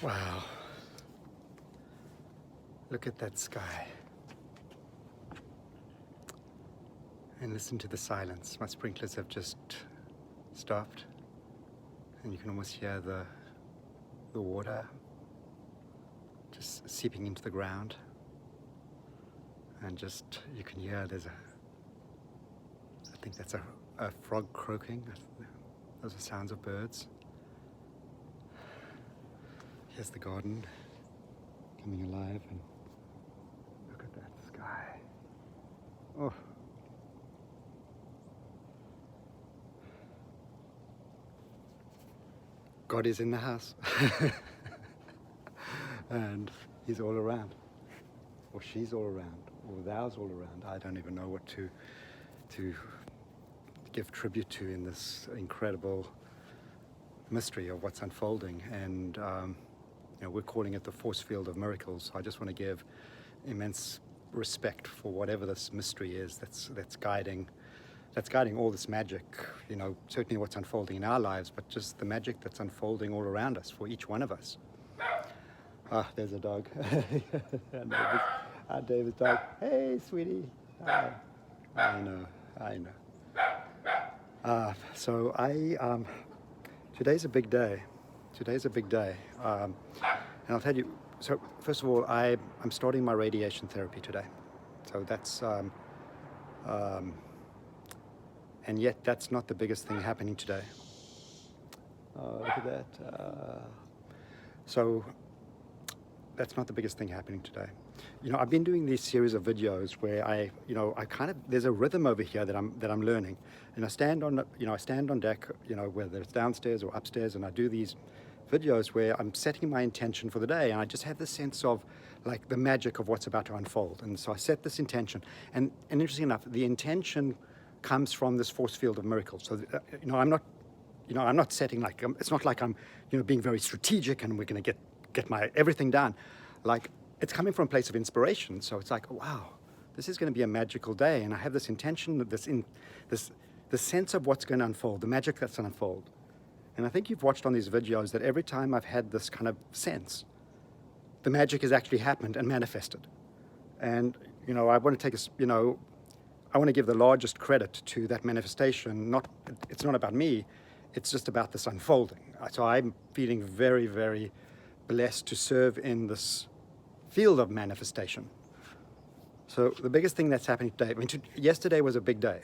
Wow. Look at that sky. And listen to the silence. My sprinklers have just stopped. And you can almost hear the water just seeping into the ground. And just, you can hear I think that's a frog croaking. Those are sounds of birds. Here's the garden coming alive, and look at that sky. Oh. God is in the house. And he's all around. Or she's all around. Or thou's all around. I don't even know what to give tribute to in this incredible mystery of what's unfolding. And we're calling it the force field of miracles. I just want to give immense respect for whatever this mystery is that's guiding all this magic, certainly what's unfolding in our lives, but just the magic that's unfolding all around us for each one of us. Ah, there's a dog. David's dog. Hey, sweetie. Hi. I know. So today's a big day. And I'll tell you, so first of all, I'm starting my radiation therapy today. So that's, and yet that's not the biggest thing happening today. Look at that. So that's not the biggest thing happening today. I've been doing these series of videos where I there's a rhythm over here that I'm learning, and I stand on deck, whether it's downstairs or upstairs, and I do these videos where I'm setting my intention for the day, and I just have this sense of like the magic of what's about to unfold. And so I set this intention, and interesting enough, the intention comes from this force field of miracles. So I'm not setting like it's not like I'm being very strategic and we're going to get my everything done. Like, it's coming from a place of inspiration. So it's like, wow, this is going to be a magical day, and I have this intention, the sense of what's going to unfold, the magic that's going to unfold. And I think you've watched on these videos that every time I've had this kind of sense, the magic has actually happened and manifested. And I want to take I want to give the largest credit to that manifestation. It's not about me, it's just about this unfolding. So I'm feeling very, very blessed to serve in this field of manifestation. So the biggest thing that's happening today, yesterday was a big day,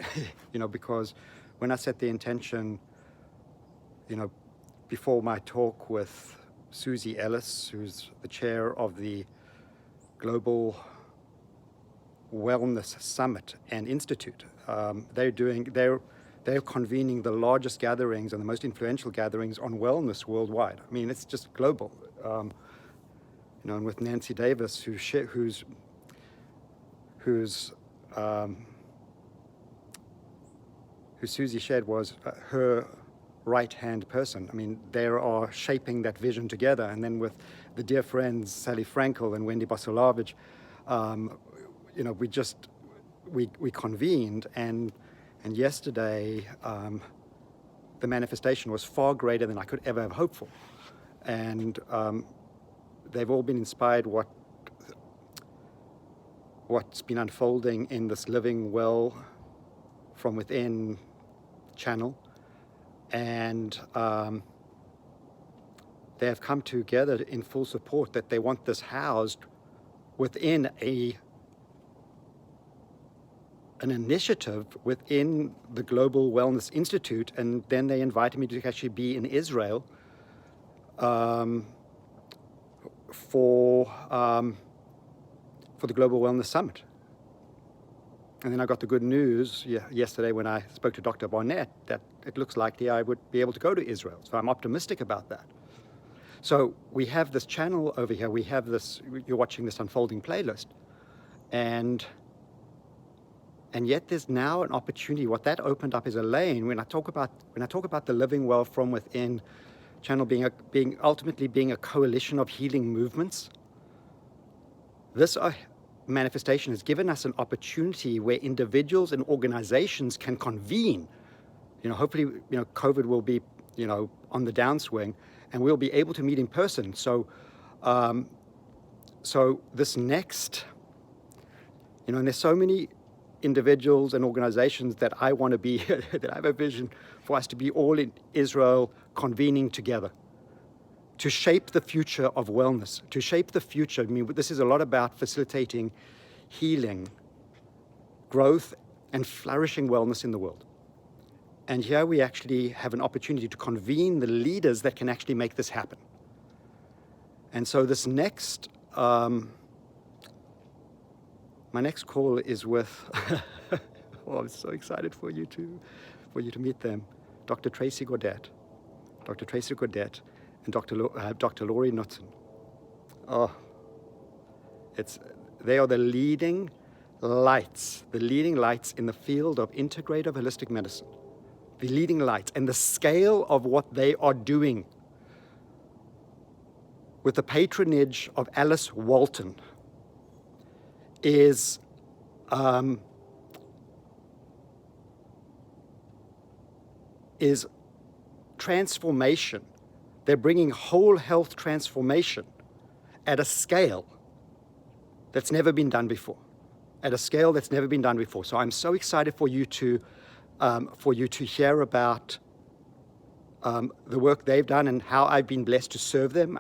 because when I set the intention, before my talk with Susie Ellis, who's the chair of the Global Wellness Summit and Institute, they're convening the largest gatherings and the most influential gatherings on wellness worldwide. I mean, it's just global. And with Nancy Davis, who Susie shared was her right-hand person. I mean, they are shaping that vision together. And then with the dear friends Sally Frankel and Wendy Bosilovich, we convened, and yesterday the manifestation was far greater than I could ever have hoped for. And they've all been inspired what's been unfolding in this Living Well from Within channel, and they have come together in full support that they want this housed within an initiative within the Global Wellness Institute, and then they invited me to actually be in Israel for the Global Wellness Summit. And then I got the good news yesterday when I spoke to Dr. Barnett that it looks likely I would be able to go to Israel. So I'm optimistic about that. So we have this channel over here. We have this, you're watching this unfolding playlist. And yet there's now an opportunity. What that opened up is a lane. When I talk about the Living Well from Within channel ultimately being a coalition of healing movements, this manifestation has given us an opportunity where individuals and organizations can convene. Hopefully, COVID will be, on the downswing, and we'll be able to meet in person. So this next, and there's so many individuals and organizations that I want to be, that I have a vision for us to be all in Israel convening together to shape the future of wellness, to shape the future. I mean, this is a lot about facilitating healing, growth, and flourishing wellness in the world. And here we actually have an opportunity to convene the leaders that can actually make this happen. And so this next, my next call is with, oh, I'm so excited for you to meet them, Dr. Tracy Godet, and Dr. Lori Knutson. Oh, they are the leading lights in the field of integrative holistic medicine. The leading lights, and the scale of what they are doing with the patronage of Alice Walton is transformation. They're bringing whole health transformation at a scale that's never been done before. So I'm so excited for you to hear about the work they've done and how I've been blessed to serve them.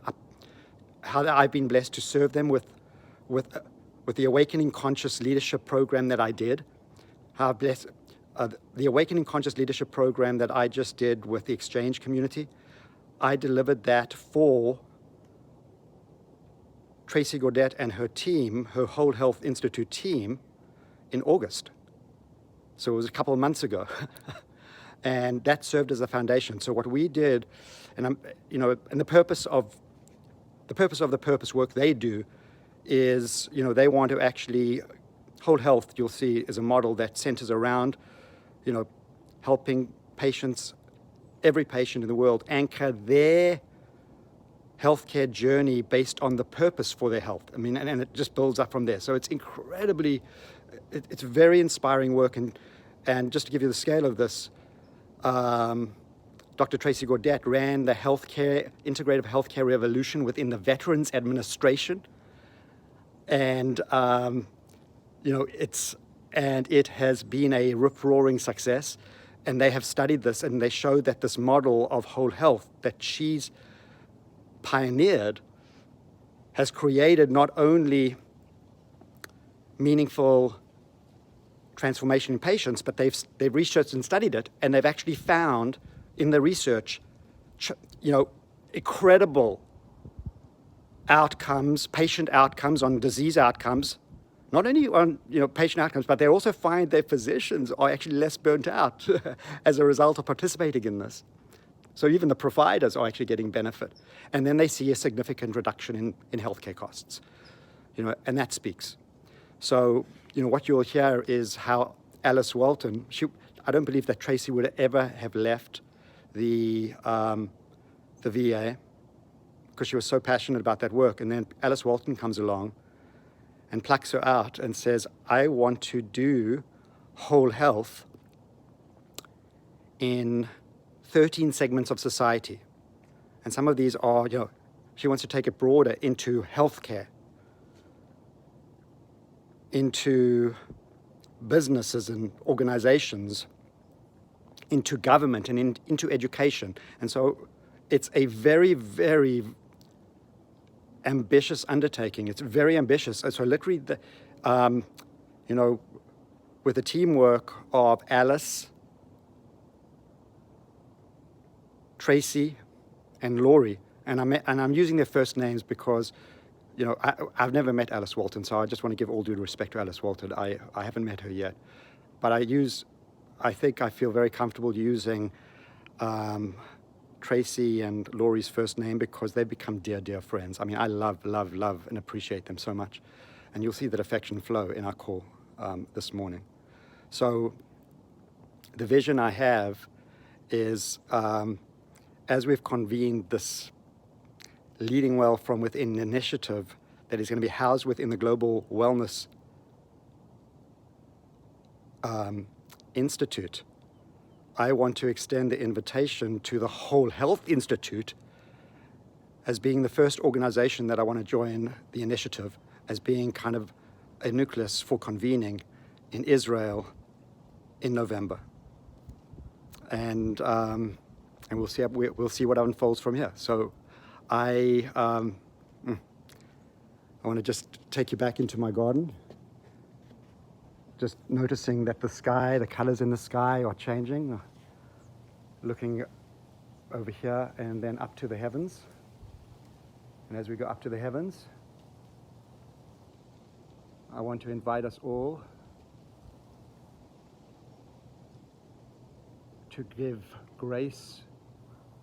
With the Awakening Conscious Leadership Program that I did. The Awakening Conscious Leadership Program that I just did with the Exchange community, I delivered that for Tracy Godet and her team, her Whole Health Institute team, in August. So it was a couple of months ago. And that served as a foundation. So what we did, and the purpose of the purpose work they do is, they want to actually, Whole Health, you'll see, is a model that centers around, helping patients, every patient in the world, anchor their healthcare journey based on the purpose for their health. I mean, and it just builds up from there. So it's it's very inspiring work. And just to give you the scale of this, Dr. Tracy Godet ran the integrative healthcare revolution within the Veterans Administration. And, it has been a rip-roaring success. And they have studied this, and they showed that this model of whole health that she's pioneered has created not only meaningful transformation in patients, but they've researched and studied it, and they've actually found in the research, incredible outcomes, patient outcomes on disease outcomes, not only on patient outcomes, but they also find their physicians are actually less burnt out as a result of participating in this. So even the providers are actually getting benefit. And then they see a significant reduction in healthcare costs, and that speaks. So, what you'll hear is how Alice Walton, I don't believe that Tracy would ever have left the VA because she was so passionate about that work. And then Alice Walton comes along and plucks her out and says, I want to do whole health in 13 segments of society. And some of these are, she wants to take it broader into healthcare, into businesses and organizations, into government and into education. And so it's a very, very ambitious undertaking. It's very ambitious. And so literally, with the teamwork of Alice, Tracy, and Lori, and I'm using their first names because, I've never met Alice Walton, so I just want to give all due respect to Alice Walton. I haven't met her yet, but I think I feel very comfortable using Tracy and Lori's first name because they've become dear, dear friends. I mean, I love, love, love and appreciate them so much. And you'll see that affection flow in our call this morning. So the vision I have is, as we've convened this Leading Well from Within initiative that is going to be housed within the Global Wellness Institute, I want to extend the invitation to the Whole Health Institute as being the first organization that I want to join the initiative, as being kind of a nucleus for convening in Israel in November. And we'll see what unfolds from here. So I want to just take you back into my garden, just noticing that the sky, the colors in the sky are changing, looking over here and then up to the heavens. And as we go up to the heavens, I want to invite us all to give grace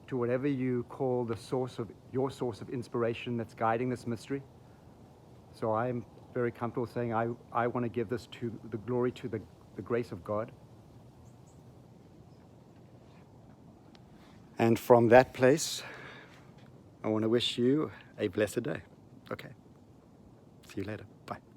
to whatever you call your source of inspiration that's guiding this mystery. So I'm very comfortable saying I want to give this to the glory to the grace of God. And from that place, I want to wish you a blessed day. Okay. See you later. Bye.